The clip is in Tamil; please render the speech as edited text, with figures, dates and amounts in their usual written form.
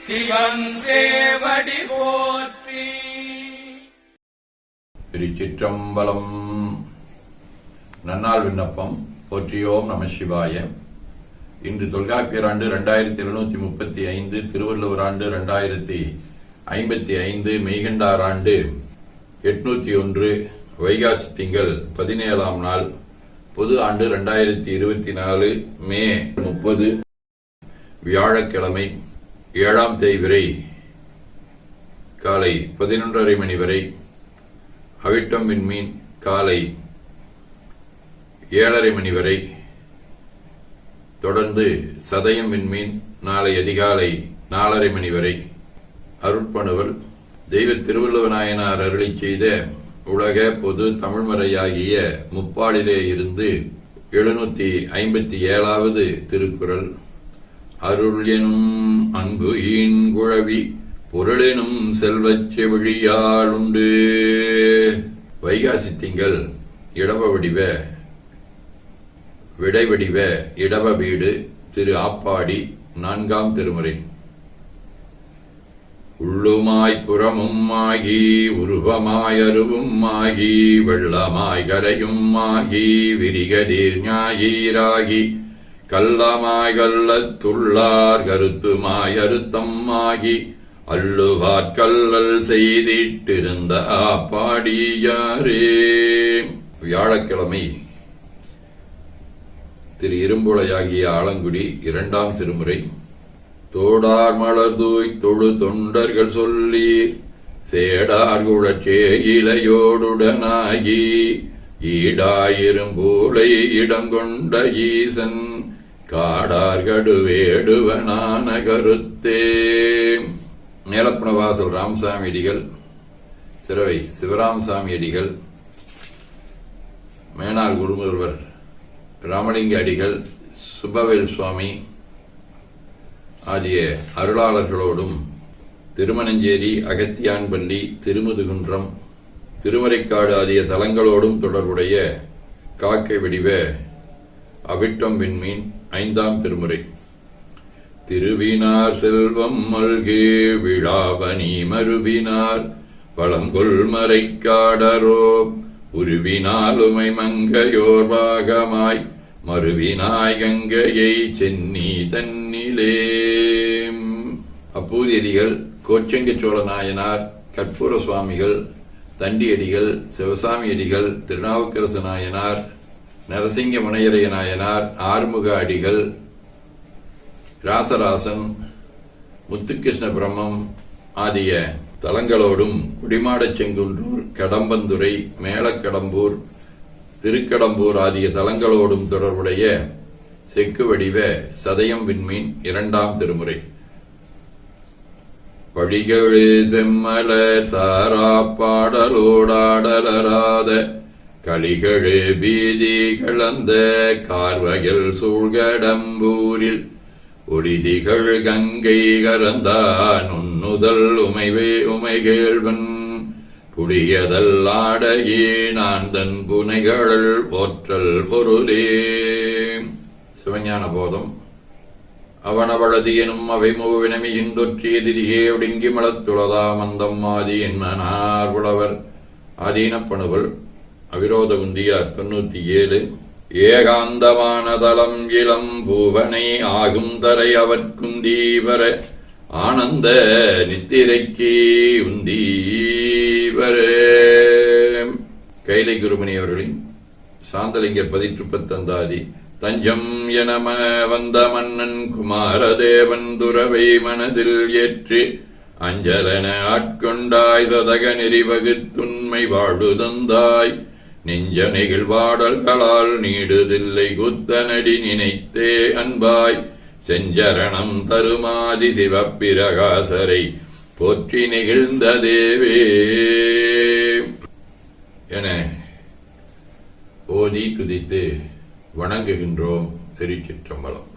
சிவன் சேவடி போற்றி. திருச்சிற்றம்பலம். நன்னாள் விண்ணப்பம். போற்றியோம் நம சிவாய. இன்று தொல்காப்பியர் ஆண்டு 2735, திருவள்ளுவர் ஆண்டு 2055, மெய்கண்டார் ஆண்டு 801, வைகாசி திங்கள் 17ஆம் நாள், பொது ஆண்டு 2024, மே 30, வியாழக்கிழமை, 7ஆம் தேய்பிறை காலை 11:30 மணி வரை, அவிட்டம் விண்மீன் காலை 7:30 மணி வரை, தொடர்ந்து சதயம் விண்மீன் நாளை அதிகாலை 4:30 மணி வரை. அருட்பணுவல் தெய்வ திருவள்ளுவநாயனார் அருளி செய்த உலக பொது தமிழ்மறையாகிய முப்பாலிலே இருந்து 757வது திருக்குறள். அருள் எனும் அன்பு ஈன்குழவி பொருளெனும் செல்வச் செவிழியாளுண்டு. வைகாசி திங்கள் இடப வடிவ விடைவடிவ இடப வீடு திரு ஆப்பாடி 4ஆம் திருமுறை. உள்ளுமாய் புறமும் ஆகி உருவமாய் அருவும் ஆகி வெள்ளமாய் கரையும் ஆகி விரிகதீர் ஞாயிறாகி கள்ளமாய் கள்ளத்துள்ளார் கருத்துமாய் அறுத்தம் ஆகி அல்லுவார்கல்லல் செய்திட்டிருந்த ஆப்பாடியாரே. வியாழக்கிழமை திரு இரும்புழையாகிய ஆலங்குடி 2ஆம் திருமுறை. தோடார் மலர்தூய் தொழு தொண்டர்கள் சொல்லீர் சேடார் குழச்சே இலையோடுடனாகி ஈடாயிரும்பூளை இடங்கொண்ட ஈசன் காடார் கடுவேடுவனான கருத்தே. மேலப்புணவாசல் ராமசாமி அடிகள், சிறவை சிவராமசாமி அடிகள், மேனார் குருமுருவர் ராமலிங்க அடிகள், சுப்பவேல் சுவாமி ஆகிய அருளாளர்களோடும் திருமணஞ்சேரி, அகத்தியான்பள்ளி, திருமுதுகுன்றம், திருமறைக்காடு ஆகிய தலங்களோடும் தொடர்புடைய காக்கை வடிவ அவிட்டம் விண்மீன் 5ஆம் திருமுறை. திருவினார் செல்வம் மல்கே விழாபனி மருவினார் வளங்கொள் மறைக்காடரோ உருவினாலுமை மங்கையோர் பாகமாய் மறுவினாய் கங்கையை சென்னி தன்னிலே. அப்பூதியடிகள், கோச்சங்க சோழ நாயனார், கற்பூர சுவாமிகள், தண்டியடிகள், சிவசாமியடிகள், திருநாவுக்கரசு நாயனார், நரசிங்க முனையரைய நாயனார், ஆறுமுக அடிகள், ராசராசன், முத்துகிருஷ்ண பிரம்மம் ஆகிய தலங்களோடும் குடிமாடச் செங்குன்றூர், கடம்பந்துறை, மேலக்கடம்பூர், திருக்கடம்பூர் ஆகிய தலங்களோடும் தொடர்புடைய செக்கு வடிவ சதயம் விண்மீன் 2ஆம் திருமுறை. வழிகளே செம்மலர் சாரா பாடலோடாடலராத களிகளே பீதி கலந்த கார்வயல் சூழ்கடம்பூரில் ஒளிதிகள் கங்கை கரந்தான் உன்னுதல் உமைவே உமைகேள்வன் புடியதல்லாடையே நான் தன் புனைகள் போற்றல் பொருளே. சிவஞான போதம். அவனவளதி எனும் அவை மூவினமையின் தொற்றிய திரியே ஒடுங்கி மலத்துளதா மந்தம் ஆதி என்னார் புலவர். ஆதீனப்பணுவல் அவிரோத குந்தியார் 97. ஏகாந்தமான தலம் இளம் பூவனை ஆகும் தரை அவற்குந்தீவர ஆனந்த நித்திரைக்கு உந்தீவரே. கைலை குருமணி அவர்களின் சாந்தலிங்க 18 தஞ்சம் என வந்த மன்னன் குமாரதேவன் துறவை மனதில் ஏற்று அஞ்சலன ஆட்கொண்டாய் ததக நெறி வகுத்துண்மை வாழ்வு தந்தாய் நெஞ்ச நெகிழ்வாடல்களால் நீடுதில்லை குத்தனடி நினைத்தே அன்பாய் செஞ்சரணம் தருமாதி சிவப்பிரகாசரை போற்றி நெகிழ்ந்த தேவே என ஓதி துதித்து வணங்குகின்றோம். திருச்சிற்றம்பலம்.